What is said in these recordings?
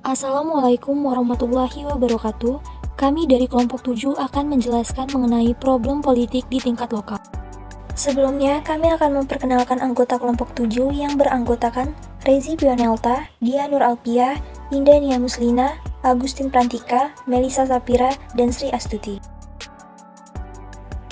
Assalamualaikum warahmatullahi wabarakatuh. Kami dari kelompok 7 akan menjelaskan mengenai problem politik di tingkat lokal. Sebelumnya, kami akan memperkenalkan anggota kelompok 7 yang beranggotakan Rezi Bionelta, Dia Nur Alpiah, Indah Nia Muslina, Agustin Prantika, Melisa Sapira, dan Sri Astuti.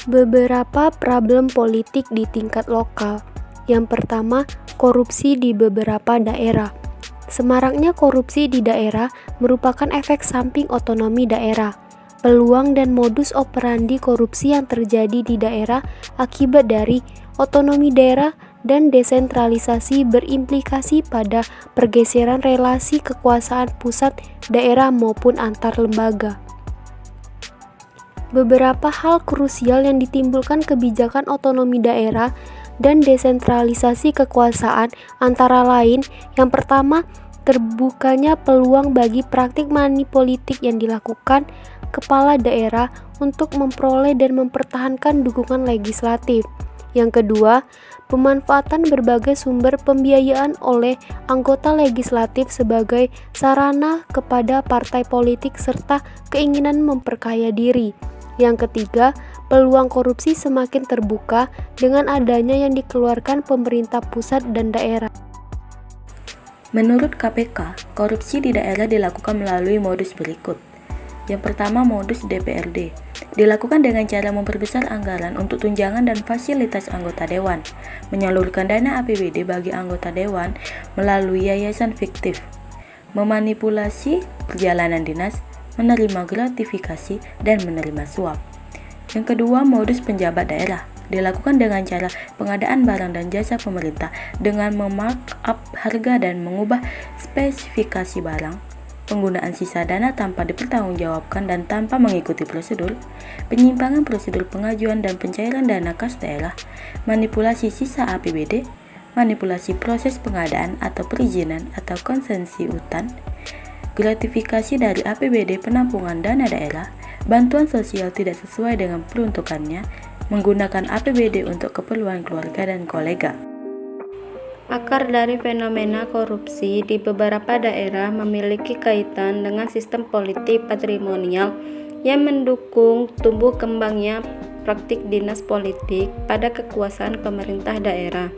Beberapa problem politik di tingkat lokal. Yang pertama, korupsi di beberapa daerah. Semaraknya korupsi di daerah merupakan efek samping otonomi daerah. Peluang dan modus operandi korupsi yang terjadi di daerah akibat dari otonomi daerah dan desentralisasi berimplikasi pada pergeseran relasi kekuasaan pusat, daerah maupun antar lembaga. Beberapa hal krusial yang ditimbulkan kebijakan otonomi daerah dan desentralisasi kekuasaan antara lain, yang pertama, terbukanya peluang bagi praktik manipolitik yang dilakukan kepala daerah untuk memperoleh dan mempertahankan dukungan legislatif. Yang kedua, pemanfaatan berbagai sumber pembiayaan oleh anggota legislatif sebagai sarana kepada partai politik serta keinginan memperkaya diri. Yang ketiga, peluang korupsi semakin terbuka dengan adanya yang dikeluarkan pemerintah pusat dan daerah. Menurut KPK, korupsi di daerah dilakukan melalui modus berikut. Yang pertama, modus DPRD. Dilakukan dengan cara memperbesar anggaran untuk tunjangan dan fasilitas anggota dewan, menyalurkan dana APBD bagi anggota dewan melalui yayasan fiktif, memanipulasi perjalanan dinas, menerima gratifikasi, dan menerima suap. Yang kedua, modus penjabat daerah. Dilakukan dengan cara pengadaan barang dan jasa pemerintah dengan memarkup harga dan mengubah spesifikasi barang, penggunaan sisa dana tanpa dipertanggungjawabkan dan tanpa mengikuti prosedur, penyimpangan prosedur pengajuan dan pencairan dana kas daerah, manipulasi sisa APBD, manipulasi proses pengadaan atau perizinan atau konsesi hutan, gratifikasi dari APBD penampungan dana daerah, bantuan sosial tidak sesuai dengan peruntukannya, menggunakan APBD untuk keperluan keluarga dan kolega. Akar dari fenomena korupsi di beberapa daerah memiliki kaitan dengan sistem politik patrimonial yang mendukung tumbuh kembangnya praktik dinas politik pada kekuasaan pemerintah daerah.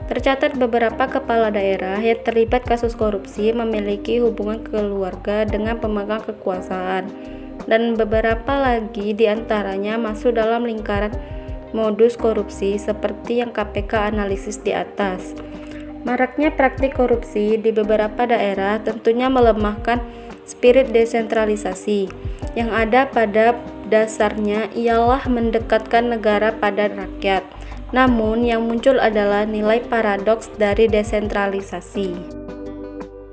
Tercatat beberapa kepala daerah yang terlibat kasus korupsi memiliki hubungan keluarga dengan pemegang kekuasaan, dan beberapa lagi diantaranya masuk dalam lingkaran modus korupsi seperti yang KPK analisis di atas. Maraknya praktik korupsi di beberapa daerah tentunya melemahkan spirit desentralisasi yang ada pada dasarnya ialah mendekatkan negara pada rakyat. Namun yang muncul adalah nilai paradoks dari desentralisasi.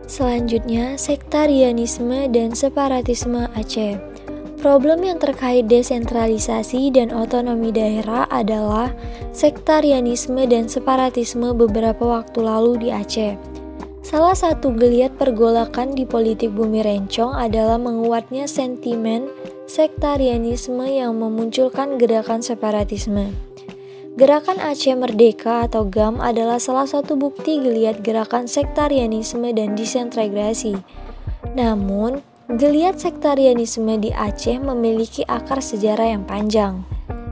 Selanjutnya, sektarianisme dan separatisme Aceh. Problem yang terkait desentralisasi dan otonomi daerah adalah sektarianisme dan separatisme beberapa waktu lalu di Aceh. Salah satu geliat pergolakan di politik Bumi Rencong adalah menguatnya sentimen sektarianisme yang memunculkan gerakan separatisme. Gerakan Aceh Merdeka atau GAM adalah salah satu bukti geliat gerakan sektarianisme dan disintegrasi. Namun, geliat sektarianisme di Aceh memiliki akar sejarah yang panjang.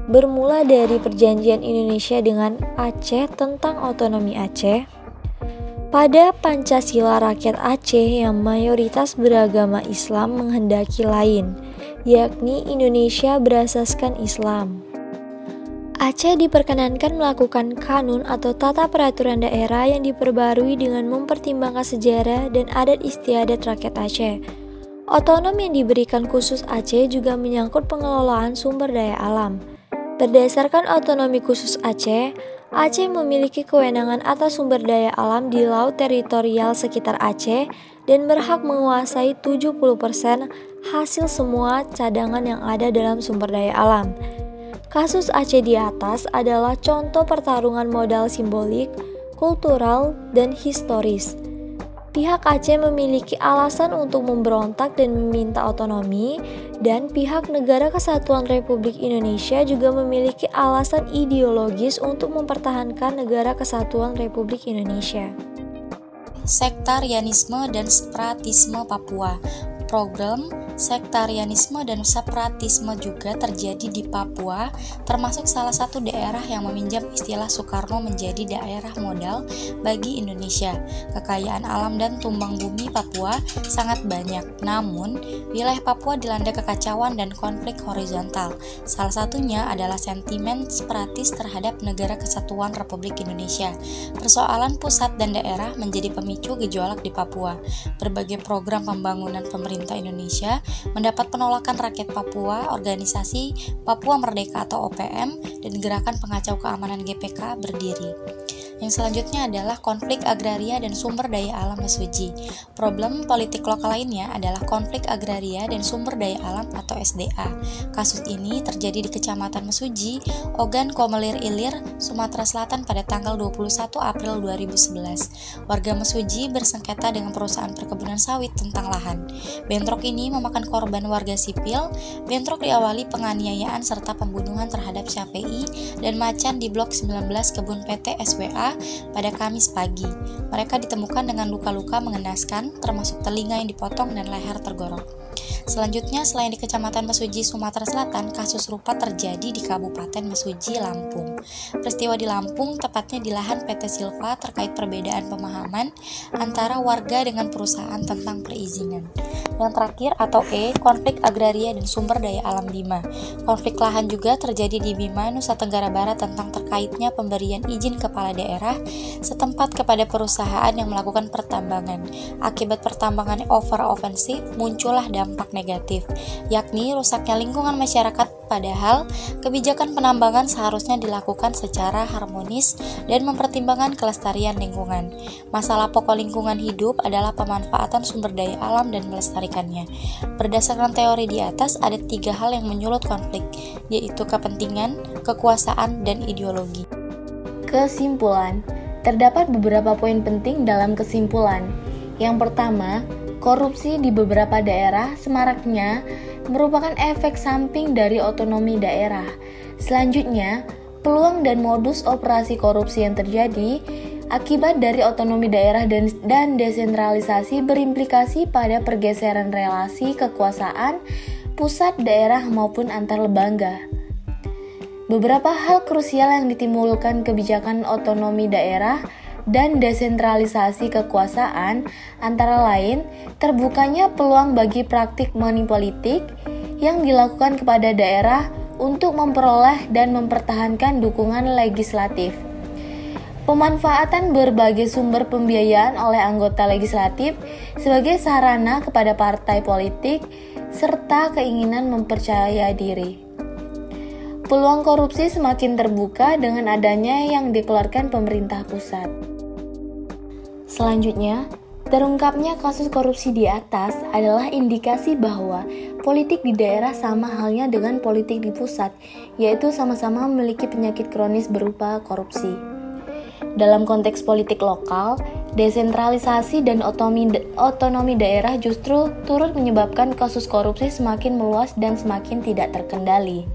Bermula dari perjanjian Indonesia dengan Aceh tentang otonomi Aceh, pada Pancasila rakyat Aceh yang mayoritas beragama Islam menghendaki lain, yakni Indonesia berasaskan Islam. Aceh diperkenankan melakukan kanun atau tata peraturan daerah yang diperbarui dengan mempertimbangkan sejarah dan adat istiadat rakyat Aceh. Otonom yang diberikan khusus Aceh juga menyangkut pengelolaan sumber daya alam. Berdasarkan otonomi khusus Aceh, Aceh memiliki kewenangan atas sumber daya alam di laut teritorial sekitar Aceh dan berhak menguasai 70% hasil semua cadangan yang ada dalam sumber daya alam. Kasus Aceh di atas adalah contoh pertarungan modal simbolik, kultural, dan historis. Pihak Aceh memiliki alasan untuk memberontak dan meminta otonomi, dan pihak Negara Kesatuan Republik Indonesia juga memiliki alasan ideologis untuk mempertahankan Negara Kesatuan Republik Indonesia. sektarianisme dan separatisme Papua. Problem sektarianisme dan separatisme juga terjadi di Papua, termasuk salah satu daerah yang meminjam istilah Soekarno menjadi daerah modal bagi Indonesia. Kekayaan alam dan tumbang bumi Papua sangat banyak, namun wilayah Papua dilanda kekacauan dan konflik horizontal. Salah satunya adalah sentimen separatis terhadap Negara Kesatuan Republik Indonesia. Persoalan pusat dan daerah menjadi pemicu gejolak di Papua. Berbagai program pembangunan pemerintah Indonesia mendapat penolakan rakyat Papua. Organisasi Papua Merdeka atau OPM dan Gerakan Pengacau Keamanan GPK berdiri. Yang selanjutnya adalah konflik agraria dan sumber daya alam Mesuji. Problem politik lokal lainnya adalah konflik agraria dan sumber daya alam atau SDA. Kasus ini terjadi di Kecamatan Mesuji, Ogan Komelir Ilir, Sumatera Selatan pada tanggal 21 April 2011. Warga Mesuji bersengketa dengan perusahaan perkebunan sawit tentang lahan. Bentrok ini memakan korban warga sipil. Bentrok diawali penganiayaan serta pembunuhan terhadap Syafi'i dan Macan di Blok 19 kebun PT SWA pada Kamis pagi. Mereka ditemukan dengan luka-luka mengenaskan, termasuk telinga yang dipotong dan leher tergorok. Selanjutnya, selain di Kecamatan Mesuji, Sumatera Selatan, kasus serupa terjadi di Kabupaten Mesuji, Lampung. Peristiwa di Lampung, tepatnya di lahan PT Silva, terkait perbedaan pemahaman antara warga dengan perusahaan tentang perizinan. Yang terakhir atau E, konflik agraria dan sumber daya alam Bima. Konflik lahan juga terjadi di Bima, Nusa Tenggara Barat tentang terkaitnya pemberian izin kepala daerah setempat kepada perusahaan yang melakukan pertambangan. Akibat pertambangan over ofensif, muncullah dampak negatif, yakni rusaknya lingkungan masyarakat, padahal kebijakan penambangan seharusnya dilakukan secara harmonis dan mempertimbangkan kelestarian lingkungan. Masalah pokok lingkungan hidup adalah pemanfaatan sumber daya alam dan melestarikannya. Berdasarkan teori di atas, ada 3 hal yang menyulut konflik, yaitu kepentingan, kekuasaan, dan ideologi. Kesimpulan. Terdapat beberapa poin penting dalam kesimpulan. Yang pertama, korupsi di beberapa daerah semaraknya merupakan efek samping dari otonomi daerah. Selanjutnya, peluang dan modus operasi korupsi yang terjadi akibat dari otonomi daerah dan desentralisasi berimplikasi pada pergeseran relasi kekuasaan pusat, daerah, maupun antar lembaga. Beberapa hal krusial yang ditimbulkan kebijakan otonomi daerah dan desentralisasi kekuasaan antara lain terbukanya peluang bagi praktik money politik yang dilakukan kepada daerah untuk memperoleh dan mempertahankan dukungan legislatif. Pemanfaatan berbagai sumber pembiayaan oleh anggota legislatif sebagai sarana kepada partai politik serta keinginan mempercayai diri. Peluang korupsi semakin terbuka dengan adanya yang dikeluarkan pemerintah pusat. Selanjutnya, terungkapnya kasus korupsi di atas adalah indikasi bahwa politik di daerah sama halnya dengan politik di pusat, yaitu sama-sama memiliki penyakit kronis berupa korupsi. Dalam konteks politik lokal, desentralisasi dan otonomi daerah justru turut menyebabkan kasus korupsi semakin meluas dan semakin tidak terkendali.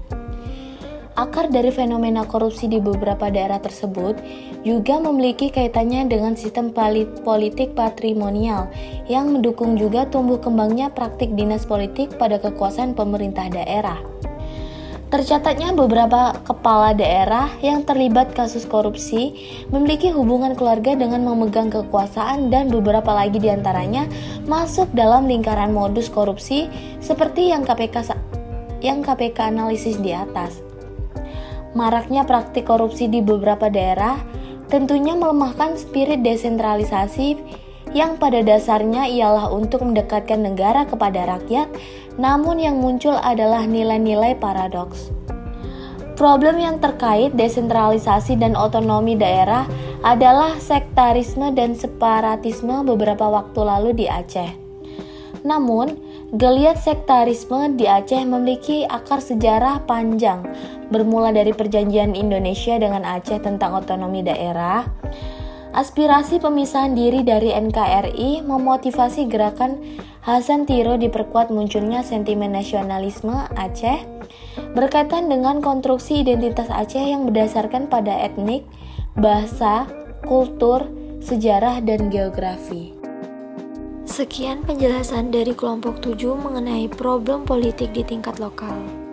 Akar dari fenomena korupsi di beberapa daerah tersebut juga memiliki kaitannya dengan sistem politik patrimonial yang mendukung juga tumbuh kembangnya praktik dinas politik pada kekuasaan pemerintah daerah. Tercatatnya beberapa kepala daerah yang terlibat kasus korupsi memiliki hubungan keluarga dengan memegang kekuasaan dan beberapa lagi diantaranya masuk dalam lingkaran modus korupsi seperti yang KPK analisis di atas. Maraknya praktik korupsi di beberapa daerah tentunya melemahkan spirit desentralisasi yang pada dasarnya ialah untuk mendekatkan negara kepada rakyat, namun yang muncul adalah nilai-nilai paradoks. Problem yang terkait desentralisasi dan otonomi daerah adalah sektarisme dan separatisme beberapa waktu lalu di Aceh. Namun, geliat sektarisme di Aceh memiliki akar sejarah panjang, bermula dari perjanjian Indonesia dengan Aceh tentang otonomi daerah. Aspirasi pemisahan diri dari NKRI memotivasi gerakan Hasan Tiro diperkuat munculnya sentimen nasionalisme Aceh berkaitan dengan konstruksi identitas Aceh yang berdasarkan pada etnik, bahasa, kultur, sejarah, dan geografi. Sekian penjelasan dari kelompok 7 mengenai problem politik di tingkat lokal.